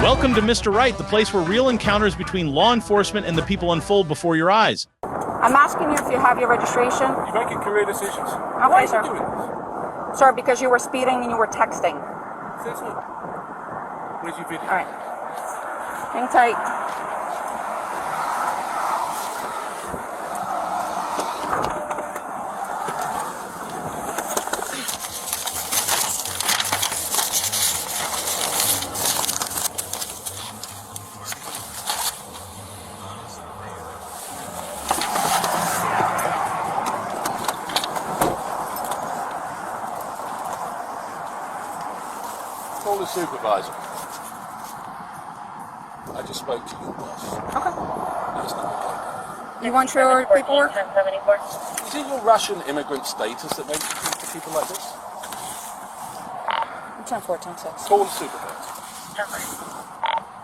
Welcome to Mr. Right, the place where real encounters between law enforcement and the people unfold before your eyes. I'm asking you if you have your registration. You're making career decisions. Okay, Why sir. are you doing this? Sir, because you were speeding and you were texting. Says what? Where's your video? All right. Hang tight. Call the supervisor. I just spoke to your boss. Okay. That's not okay. You want your paperwork? Is it your Russian immigrant status that makes you treat the people like this? 10-4-10-6. Call the supervisor.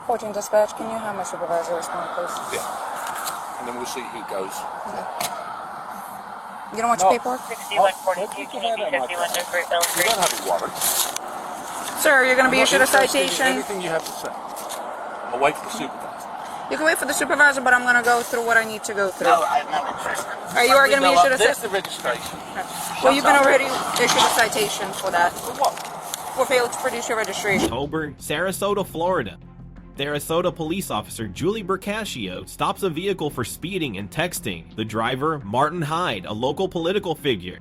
14 dispatch, can you have my supervisor respond, please? Yeah. And then we'll see who goes. Okay. You don't want your paperwork? 6142, You don't have a warrant. Sir, you're going to be I'm not issued a interested in citation. Anything you have to say. I'll wait for the supervisor. You can wait for the supervisor, but I'm going to go through what I need to go through. No, I'm not interested. All right, you are going to be issued a There's citation. the registration. Well, you've been already issued a citation for that. For what? For failing to produce your registration. October, Sarasota, Florida. Sarasota police officer Julie Bercasio stops a vehicle for speeding and texting. The driver, Martin Hyde, a local political figure.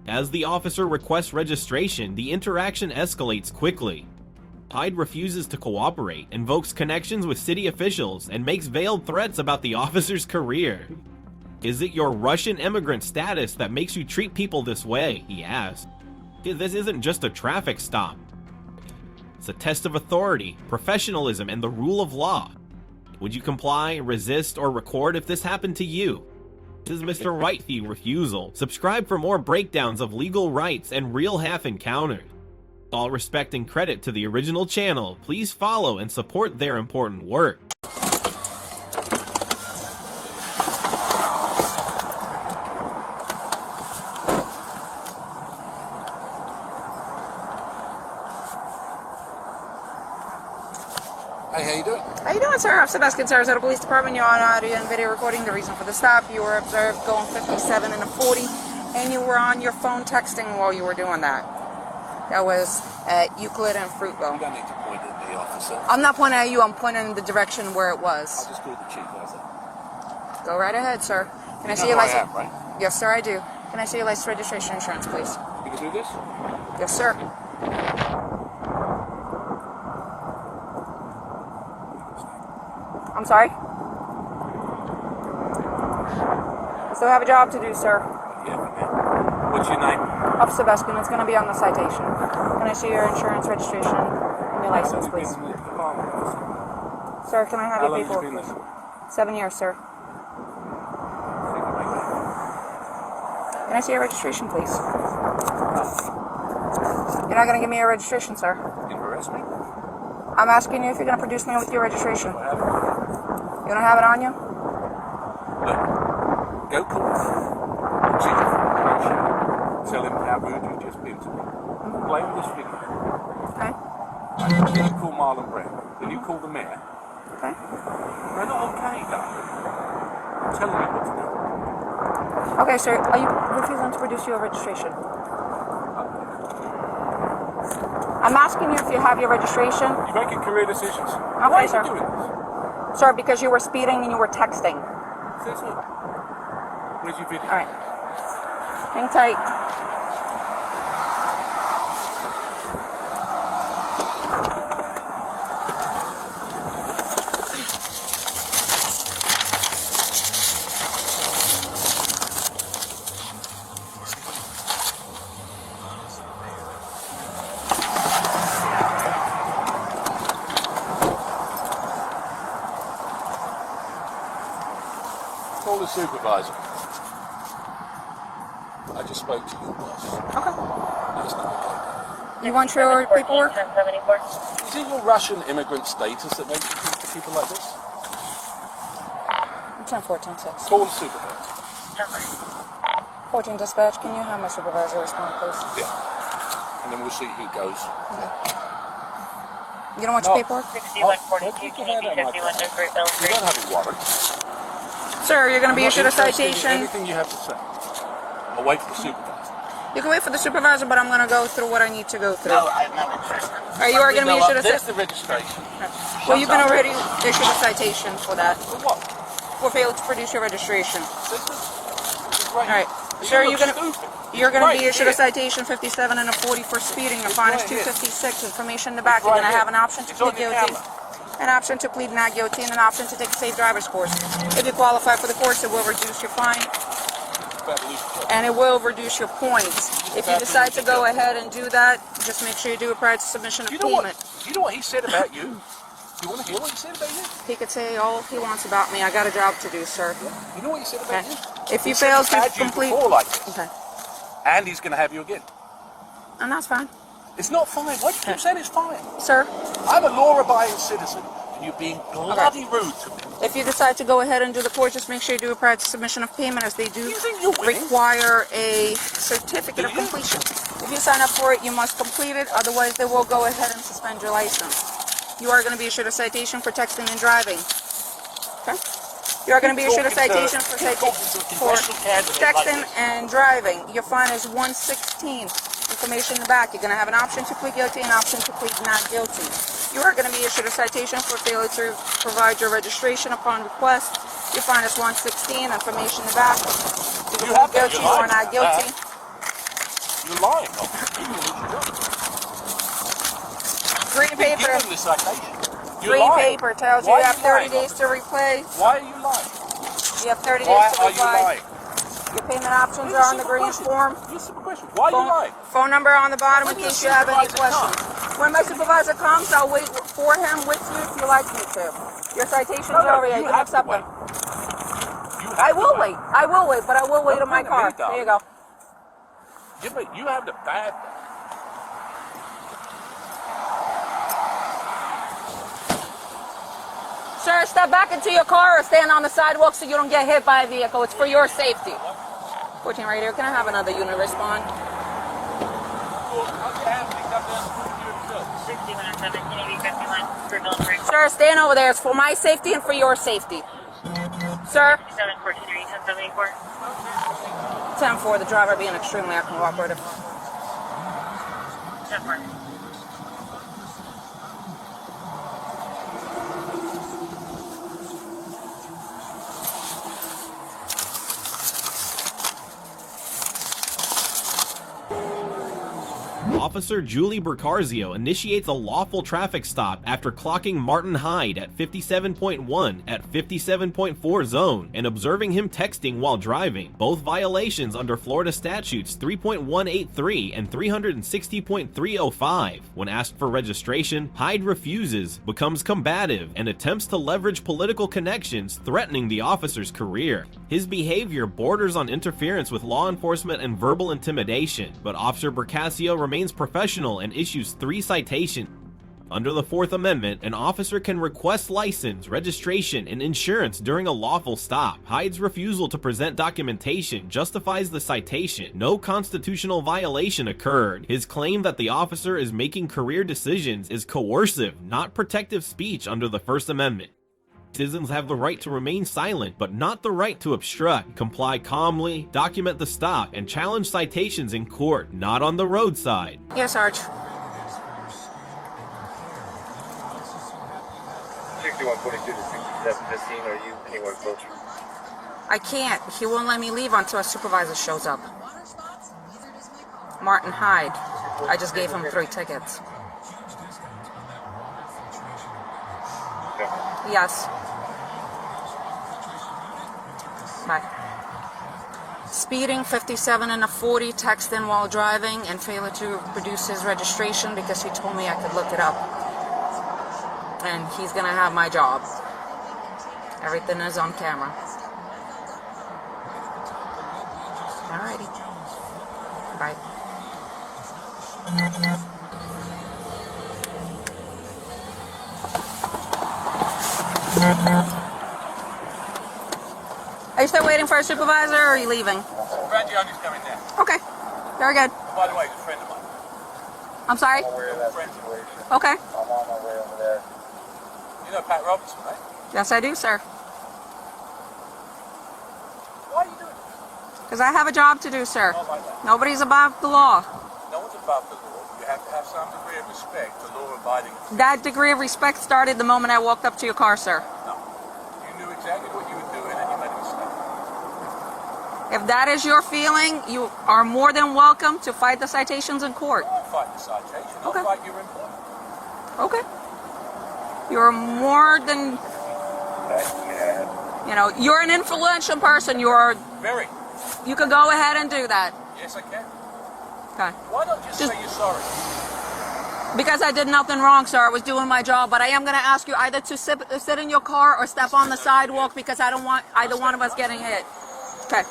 As the officer requests registration, the interaction escalates quickly. Hyde refuses to cooperate, invokes connections with city officials, and makes veiled threats about the officer's career. Is it your Russian immigrant status that makes you treat people this way? He asks. This isn't just a traffic stop. It's a test of authority, professionalism, and the rule of law. Would you comply, resist, or record if this happened to you? This is Mr. Right Fee Refusal. Subscribe for more breakdowns of legal rights and real half encounters. All respect and credit to the original channel, please follow and support their important work. Hey, how you doing? How you doing, sir? Officer Julie Bercasio, Police Department. You're on audio and video recording. The reason for the stop, you were observed going 57 and a 40, and you were on your phone texting while you were doing that. That was at Euclid and Fruitville. You don't need to point at the officer. I'm not pointing at you, I'm pointing in the direction where it was. I'll just call the chief. How's that? Go right ahead, sir. Can I see know your who I license? am, right? Yes, sir, I do. Can I see your license, registration, insurance, please? You can do this? Yes, sir. I'm sorry? I still have a job to do, sir. Yeah, for now. What's your name? Officer Julie, it's going to be on the citation. Can I see your insurance, registration, and your license, please? Sir, can I have How your long have you paperwork, been please? there? 7 years, sir. Can I see your registration, please? You're not going to give me your registration, sir. You arrest me? I'm asking you if you're going to produce me with your registration. I have it. You don't have it on you? Look, go call the chief. Tell him how rude you've just been to me. Play with this video. Okay. Then you call Marlon Brown. Then you call the mayor. Okay. They're not okay, darling. I'm telling you what to do. Okay, sir. Are you refusing to produce your registration? I'm asking you if you have your registration. You're making career decisions. Okay, Why are sir. you doing this? Sir, because you were speeding and you were texting. Says what? Where's your video? All right. Hang tight. Call the supervisor. I just spoke to your boss. Okay. That's not okay. You want your paperwork? Is it your Russian immigrant status that makes you treat the people like this? 10-4-10-6. Call the supervisor. 14 dispatch, can you have my supervisor respond, please? Yeah. And then we'll see who goes. Okay. You don't want your paperwork? 6142, can you be 51 Great Bell You Street? don't have a warrant. Sir, you're going to be I'm not issued a interested in citation. anything you have to say. I'll wait for the supervisor. You can wait for the supervisor, but I'm going to go through what I need to go through. No, I'm not interested. You are going to be issued a There's citation. the registration. Well, you've been already issued a citation for that. For what? For failing to produce your registration. This is great. All right. Sir, You you're look going to... stupid. You're going to Right be issued a here. citation 57 and a 40 for speeding. Your fine is $256. Information in the back. It's You're going to right have an here. option to It's on plead your guilty, camera. an option to plead not guilty, and an option to take a safe driver's course. If you qualify for the course, it will reduce your fine and it will reduce your points. If you decide to go ahead and do that, just make sure you do it prior to submission of You know payment. what? You know what he said about you? You want to hear what he said about you? He could say all he wants about me. I got a job to do, sir. You know what he said about Okay. you? If you He said fail he's to had you complete... before like this, Okay. and he's going to have you again. And that's fine. It's not fine. Why do you keep saying it's fine? Sir, I'm a law-abiding citizen, and you're being bloody rude to me. if you decide to go ahead and do the course, just make sure you do it prior to submission of payment, as they do You think you're winning? require a certificate of Do you? completion. If you sign up for it, you must complete it. Otherwise, they will go ahead and suspend your license. You are going to be issued a citation for texting and driving. Okay? You are going to be issued a citation for texting and driving. Your fine is $116. Information in the back. You're going to have an option to plead guilty and an option to plead not guilty. You are going to be issued a citation for failure to provide your registration upon request. Your fine is $116. Information in the back. You can plead guilty or not guilty. You're lying. Green Give paper. him the citation. You're Green lying. paper tells you Why you are have 30 lying? days to repay. Why are you lying? You have 30 Why days to are you reply. lying? Your payment options are on the green form. Just a simple question. Why are you lying? Phone number on the bottom in When your case you have any supervisor questions. When my supervisor comes, I'll wait for him with you if you like me to. Your citation's over there. You can accept them. I will wait. I will wait, but I will wait in my car. There you go. You have the bad. Sir, step back into your car or stand on the sidewalk so you don't get hit by a vehicle. It's for your safety. 14 right here. Can I have another unit respond? 6107, can you be 51 Great Bell Street? Sir, stand over there. It's for my safety and for your safety. Sir? 743, 1074. 10-4, the driver being extremely uncooperative. 10-4. Officer Julie Bercasio initiates a lawful traffic stop after clocking Martin Hyde at 57.1 at 57.4 zone and observing him texting while driving, both violations under Florida statutes 3.183 and 360.305. When asked for registration, Hyde refuses, becomes combative, and attempts to leverage political connections, threatening the officer's career. His behavior borders on interference with law enforcement and verbal intimidation, but Officer Bercasio remains professional and issues 3 citations. Under the Fourth Amendment, an officer can request license, registration, and insurance during a lawful stop. Hyde's refusal to present documentation justifies the citation. No constitutional violation occurred. His claim that the officer is making career decisions is coercive, not protective speech under the First Amendment. Citizens have the right to remain silent, but not the right to obstruct. Comply calmly, document the stop, and challenge citations in court, not on the roadside. Yes, Sarge. 6142 to 6715, are you anywhere closer? I can't. He won't let me leave until a supervisor shows up. Martin Hyde. I just gave him 3 tickets. Okay. Yes. Bye. Speeding, 57 and a 40, texting while driving, and failure to produce his registration because he told me I could look it up. And he's gonna have my job. Everything is on camera. Alrighty. Bye. Are you still waiting for a supervisor or are you leaving? Reggie, I'm just coming down. Okay. Very good. By the way, he's a friend of mine. I'm sorry? I'm aware of that situation. Okay. I'm on my way over You know Pat Robertson, right? Yes, I do, sir. Why are you doing it? Because I have a job to do, sir. Not like that. Nobody's above the law. No one's above the law. You have to have some degree of respect for law-abiding. That degree of respect started the moment I walked up to your car, sir. No. You knew exactly what you were doing and you made a mistake. If that is your feeling, you are more than welcome to fight the citations in court. I'll fight the citation. I'll Okay. fight your employment. Okay. You're more than, you're an influential person. Very. You can go ahead and do that. Yes, I can. Okay. Why not just say you're sorry? Because I did nothing wrong, sir. I was doing my job, but I am going to ask you either to sit in your car or step on the sidewalk because I don't want either one of us getting hit. Okay.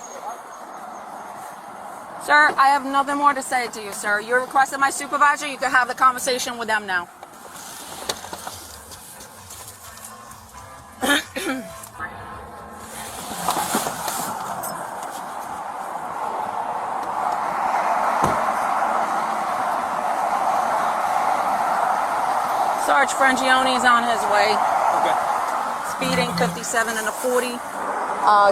Sir, I have nothing more to say to you, sir. You requested my supervisor. You can have the conversation with them now. Sarge Frangione is on his way. Okay. Speeding 57 and a 40.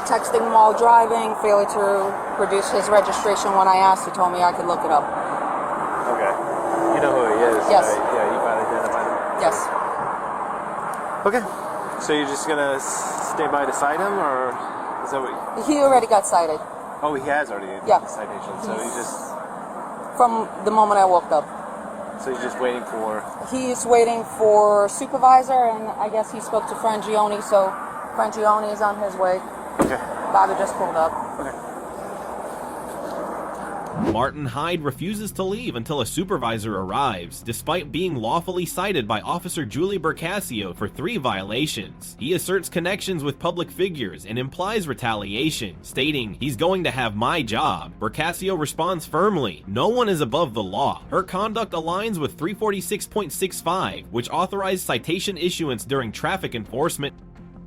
Texting while driving. Failure to produce his registration when I asked. He told me I could look it up. Okay. You know who he is? Yes. Right? Yeah, you might identify him. Yes. Okay. So you're just gonna stay by to cite him, or is that what? He already got cited Oh, he has already Yeah. the citation. So he's just from the moment I woke up. just waiting for. He's waiting for supervisor, and I guess he spoke to Frangione, so Frangione is on his way. Okay. Bobby just pulled up. Okay. Martin Hyde refuses to leave until a supervisor arrives, despite being lawfully cited by Officer Julie Bercasio for 3 violations. He asserts connections with public figures and implies retaliation, stating, "He's going to have my job." Bercasio responds firmly, "No one is above the law." Her conduct aligns with 346.65, which authorized citation issuance during traffic enforcement.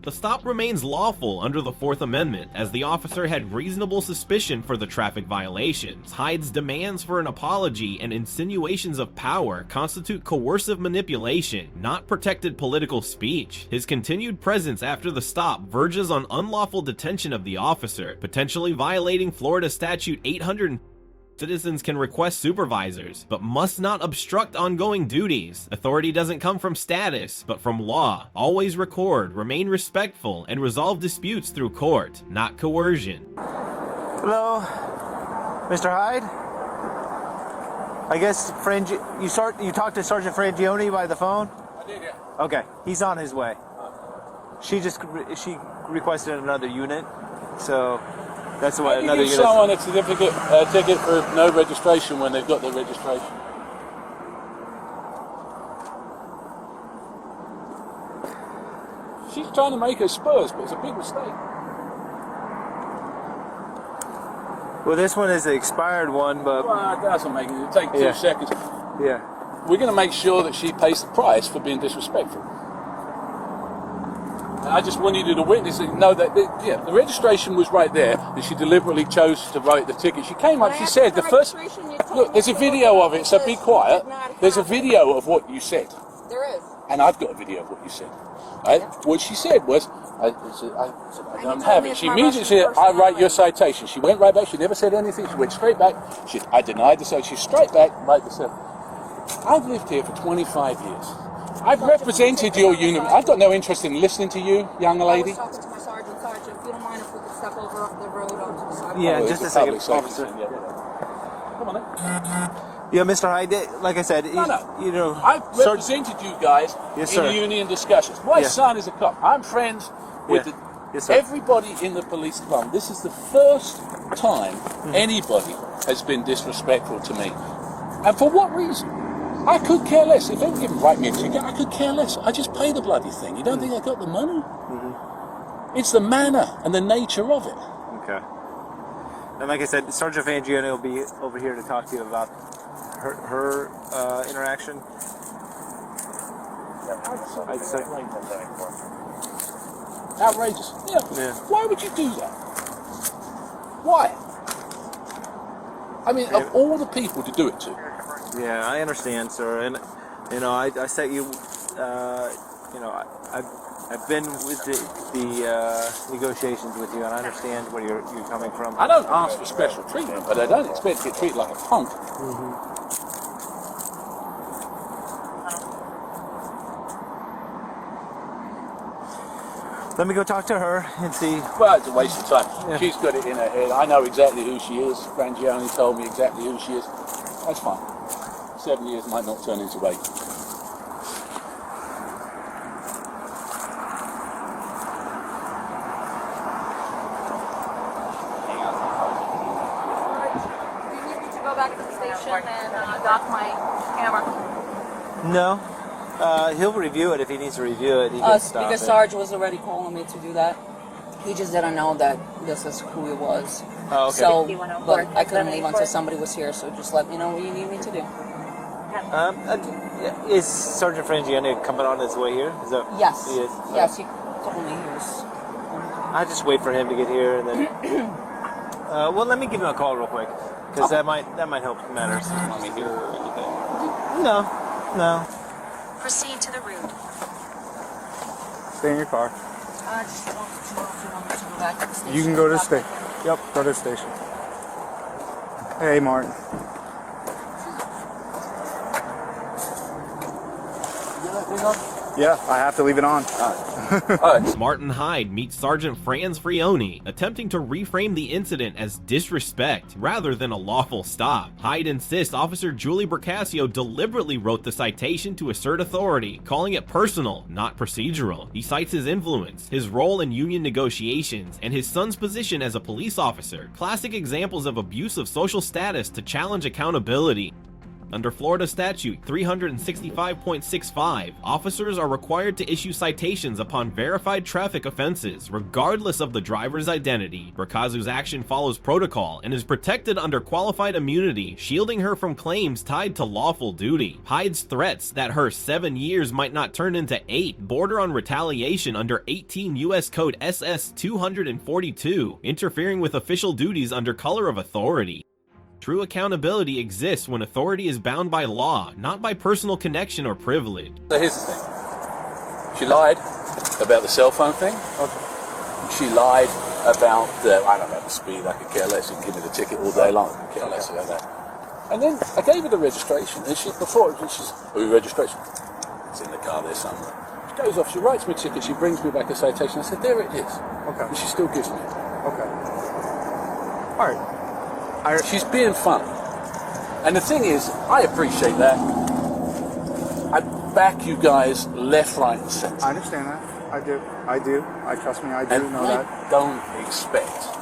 The stop remains lawful under the 4th Amendment, as the officer had reasonable suspicion for the traffic violations. Hyde's demands for an apology and insinuations of power constitute coercive manipulation, not protected political speech. His continued presence after the stop verges on unlawful detention of the officer, potentially violating Florida Statute 800. Citizens can request supervisors, but must not obstruct ongoing duties. Authority doesn't come from status, but from law. Always record, remain respectful, and resolve disputes through court, not coercion. Hello, Mr. Hyde. I guess you talked to Sergeant Frangione by the phone. I did, yeah. Okay, he's on his way. She requested another unit, so that's why another Give unit. someone a certificate, ticket for no registration when they've got their registration. She's trying to make her spurs, but it's a big mistake. Well, this one is the expired one, but Well, that doesn't make it. It'll take 2 Yeah. seconds. yeah. We're going to make sure that she pays the price for being disrespectful. And I just want you to witness it, know that the registration was right there, and she deliberately chose to write the ticket. She came up, she said, the first... Look, there's a video of it, so be quiet. There's a video of what you said. There is. And I've got a video of what you said. Right? What she said was, I don't have it. She immediately said, I write your citation. She went right back. She never said anything. She went straight back. I denied the citation. She's straight back, right to say, I've lived here for 25 years. I've represented your unit. I've got no interest in listening to you, young lady. I was talking to my sergeant. Sergeant, if you don't mind if we could step over off the road onto the sidewalk. Yeah, Oh, just a it's second, public officer. safety, yeah. Come on then. Yeah, Mr. Hyde, like I said, No. you know, I've represented you guys Yes, in sir. union discussions. My Yeah. son is a cop. I'm friends with Yeah. Yes, sir. everybody in the police department. This is the first time anybody has been disrespectful to me. And for what reason? I could care less. If they were going to write me a ticket, I could care less. I just pay the bloody thing. You don't think I got the money? It's the manner and the nature of it. Okay. And like I said, Sergeant Frangione will be over here to talk to you about her interaction. I'd say. Outrageous. Yeah. Why would you do that? Why? I mean, of all the people to do it to. Yeah, I understand, sir. And you know, I set you I've been with the negotiations with you, and I understand where you're coming from. I don't ask for special treatment, but I don't expect to get treated like a punk. Let me go talk to her and see. Well, it's a waste of time. Yeah. She's got it in her head. I know exactly who she is. Frangione told me exactly who she is. That's fine. 7 years might not turn into 8. Do you need me to go back to the station and dock my camera? No. He'll review it if he needs to review it. He can stop Because it. Sarge was already calling me to do that. He just didn't know that this is who he was. Oh, okay. So, but I couldn't leave until somebody was here, so just let me know what you need me to do. Is Sergeant Frangione coming on his way here? Is that? Yes. He is. Yes, he told me he was. I just wait for him to get here, and then. Well, let me give him a call real quick, because that might help matters. No. Proceed to the route. Stay in your car. I just want to know if you want me to go back to the station. You can go to the Dock my station. camera. Yep, go to the station. Hey, Martin. Yeah, I have to leave it on. Martin Hyde meets Sergeant Franz Frioni, attempting to reframe the incident as disrespect rather than a lawful stop. Hyde insists Officer Julie Bercasio deliberately wrote the citation to assert authority, calling it personal, not procedural. He cites his influence, his role in union negotiations, and his son's position as a police officer, classic examples of abuse of social status to challenge accountability. Under Florida Statute 365.65, officers are required to issue citations upon verified traffic offenses, regardless of the driver's identity. Bercasio's action follows protocol and is protected under qualified immunity, shielding her from claims tied to lawful duty. Hyde's threats that her 7 years might not turn into 8 border on retaliation under 18 U.S. Code SS 242, interfering with official duties under color of authority. True accountability exists when authority is bound by law, not by personal connection or privilege. So here's the thing. She lied about the cell phone thing. Okay. She lied about the, I don't know, the speed. I could care less. You can give me the ticket all day long. I could care less about that. And then I gave her the registration, and she's, oh, registration. It's in the car there somewhere. She goes off, she writes me a ticket, she brings me back a citation. I said, there it is. Okay. And she still gives me it. Okay. All right. She's being funny. And the thing is, I appreciate that. I back you guys left, right, and centre. I understand that. I do. Trust me, I do And know I that. don't expect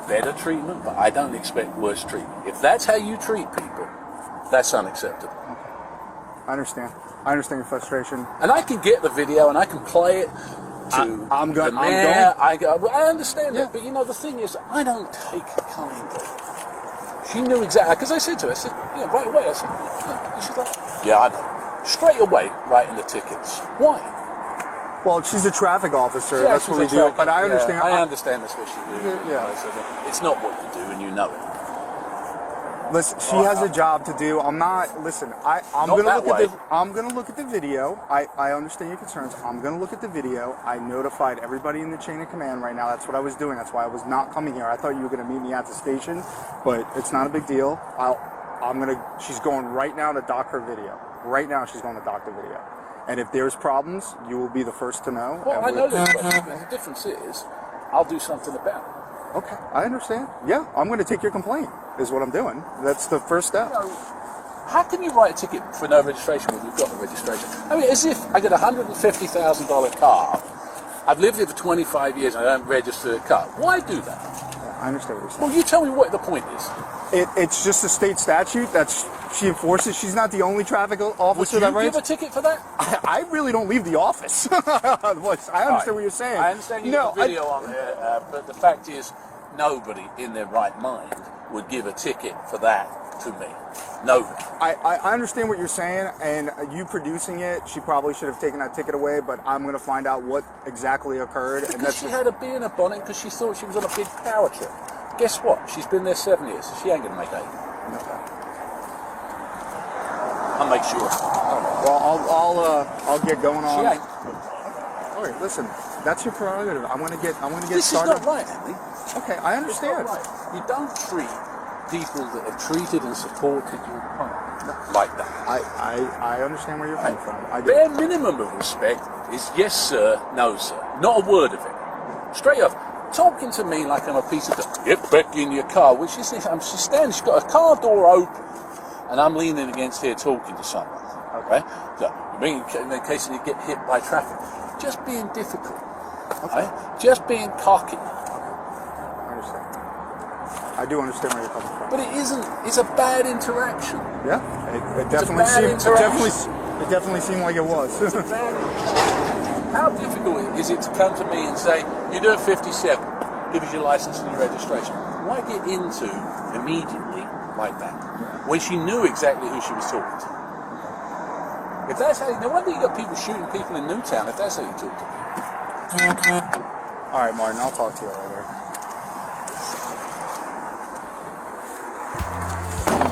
better treatment, but I don't expect worse treatment. If that's how you treat people, that's unacceptable. I understand. I understand your frustration. And I can get the video and I can play it to the mayor. I understand that, but you know, the thing is, I don't take kindly. She knew exactly, because I said to her, yeah, right away, I said, yeah. And she's like, yeah, I know. Straight away, writing the tickets. Why? Well, she's a traffic officer. Yeah, That's what we do. But I understand. I understand that's what she do. Yeah. It's not what you do, and you know it. Listen, she has a job to do. I'm not. Listen, I'm Not gonna that look way. at the. I'm gonna look at the video. I understand your concerns. I'm gonna look at the video. I notified everybody in the chain of command right now. That's what I was doing. That's why I was not coming here. I thought you were gonna meet me at the station, but it's not a big deal. She's going right now to dock her video. Right now, she's going to dock the video. And if there's problems, you will be the first to know. Well, and I know there's problems, but the difference is, I'll do something about it. Okay, I understand. Yeah, I'm going to take your complaint, is what I'm doing. That's the first step. You know, how can you write a ticket for no registration when you've got the registration? I mean, as if I get a $150,000 car, I've lived here for 25 years and I don't register a car. Why do that? I understand what you're saying. Well, you tell me what the point is. It's just a state statute that she enforces. She's not the only traffic officer Would that you writes. give a ticket for that? I really don't leave the office. I understand what you're saying. I understand you have a video on there, but the fact is, nobody in their right mind would give a ticket for that to me. Nobody. I understand what you're saying, and you producing it, she probably should have taken that ticket away, but I'm going to find out what exactly occurred. Because she had a bee in her bonnet because she thought she was on a big power trip. Guess what? She's been there 7 years, so she ain't going to make 8. I'll make sure. Well, I'll get going on. She ain't. All right, listen, that's your prerogative. I want to get This started. is not right, Andy. Okay, I It's not understand. right. You don't treat people that have treated and supported you like that. I understand where you're coming from. I do. Bare minimum of respect is yes sir, no sir. Not a word of it. Straight up. Talking to me like I'm a piece of dirt. Get back in your car. Which is this? She's standing, she's got a car door open, and I'm leaning against here talking to someone. Okay? So, in the case that you get hit by traffic, just being difficult. Okay? Just being cocky. I understand. I do understand where you're coming from. But it isn't. It's a bad interaction. Yeah, it It's a definitely bad seemed. interaction. It definitely seemed like it was. It's a bad interaction. How difficult is it to come to me and say, you're doing 57, give us your license and your registration? Why get into immediately like that when she knew exactly who she was talking to? If that's how, no wonder you got people shooting people in Newtown if that's how you talk to people. All right, Martin, I'll talk to you later.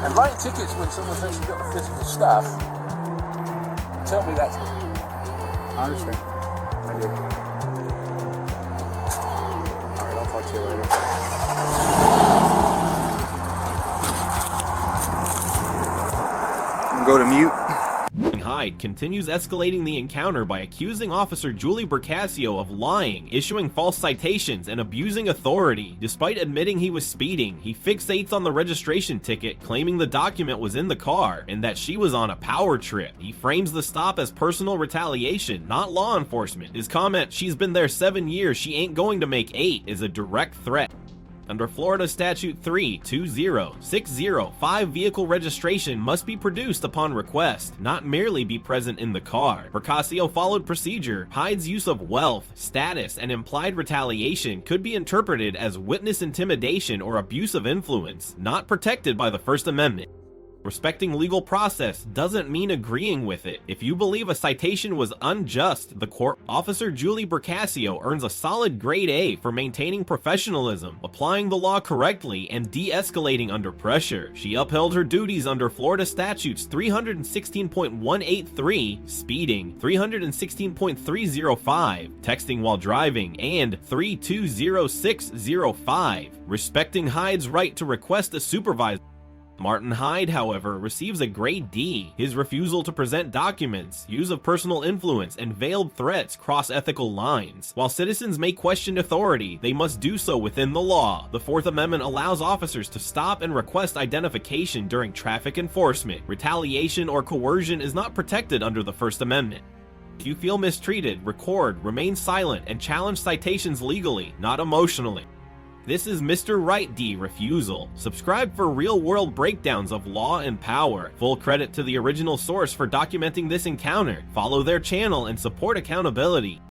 And writing tickets when someone's actually got the physical stuff, tell me that's it. I understand. I do. All right, I'll talk to you later. I'm gonna go to mute. Hyde continues escalating the encounter by accusing Officer Julie Bercasio of lying, issuing false citations, and abusing authority. Despite admitting he was speeding, he fixates on the registration ticket, claiming the document was in the car and that she was on a power trip. He frames the stop as personal retaliation, not law enforcement. His comment, "She's been there 7 years, she ain't going to make 8, is a direct threat. Under Florida Statute 32060, 5 vehicle registration must be produced upon request, not merely be present in the car. Bercasio followed procedure. Hyde's use of wealth, status, and implied retaliation could be interpreted as witness intimidation or abuse of influence, not protected by the First Amendment. Respecting legal process doesn't mean agreeing with it. If you believe a citation was unjust, the court, Officer Julie Bercasio earns a solid grade A for maintaining professionalism, applying the law correctly, and de-escalating under pressure. She upheld her duties under Florida statutes 316.183, speeding, 316.305, texting while driving, and 320605, respecting Hyde's right to request a supervisor. Martin Hyde, however, receives a grade D. His refusal to present documents, use of personal influence, and veiled threats cross ethical lines. While citizens may question authority, they must do so within the law. The Fourth Amendment allows officers to stop and request identification during traffic enforcement. Retaliation or coercion is not protected under the First Amendment. If you feel mistreated, record, remain silent, and challenge citations legally, not emotionally. This is Mr. Right D Refusal. Subscribe for real-world breakdowns of law and power. Full credit to the original source for documenting this encounter. Follow their channel and support accountability.